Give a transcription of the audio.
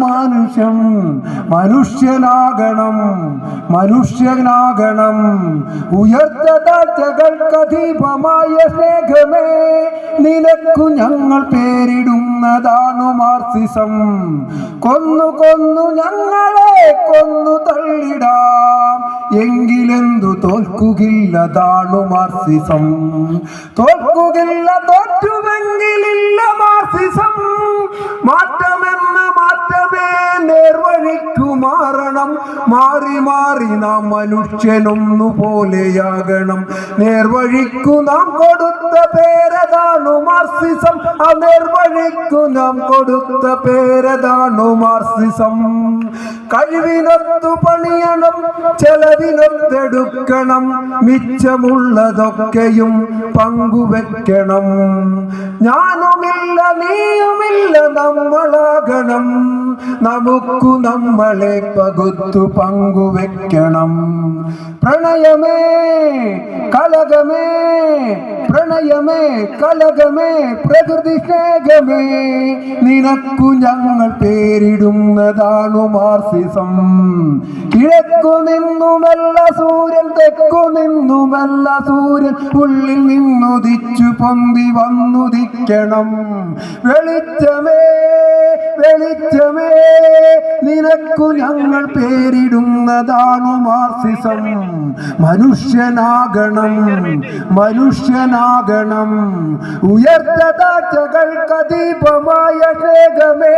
മനുഷ്യൻ മനുഷ്യനാകണം ഉയർത്ത താഴ്ചകൾക്കധീപമായ സ്നേഹമേ നിനക്കു ഞങ്ങൾ പേരിടുന്നതാണു മാർസിസം. കൊന്നു ഞങ്ങളെ കൊന്നു തള്ളിടാം, എങ്കിലെന്തു തോൽക്കുകില്ലതാണു മാർസിസം. തോൽക്കുകില്ല, തോറ്റുമെങ്കിലില്ല മാർസിസം. മാറ്റമെന്ന മാറ്റമേ നേർവഴിക്കു മാറണം. മാറി മാറി നാം മനുഷ്യനൊന്നുപോലെയാകണം. നേർവഴിക്കു നാം കൊടുത്ത പേരതാണു മാർസിസം. ആ നേർവഴിക്കു നാം കൊടുത്ത പേരതാണു മാർസിസം. കഴിവിനൊത്തു പണിയണം, ചെലവിനൊത്തെടുക്കണം, മിച്ചമുള്ളതൊക്കെയും പങ്കുവെക്കണം. ഞാനുമില്ല നീയുമില്ല നമ്മളാകണം, നമുക്കു നമ്മളെ പകുത്തു പങ്കുവെക്കണം. പ്രണയമേ കലകമേ പ്രകൃതി സ്നേഹമേ നിനക്കു ഞങ്ങൾ പേരിടുന്നതാണു മാർസിസം. കിഴക്കു നിന്നുമല്ല സൂര്യൻ, തെക്കു നിന്നുമല്ല സൂര്യൻ, ഉള്ളിൽ നിന്നുദിച്ചു പൊന്തി വന്നുദിക്കണം. വെളിച്ചമേ നിനക്കു ഞങ്ങൾ പേരിടുന്നതാണു മാർസിസം. മനുഷ്യനാകണം ഉയർത്ത താഴ്ചകൾക്കധീപമായ സ്നേഹമേ.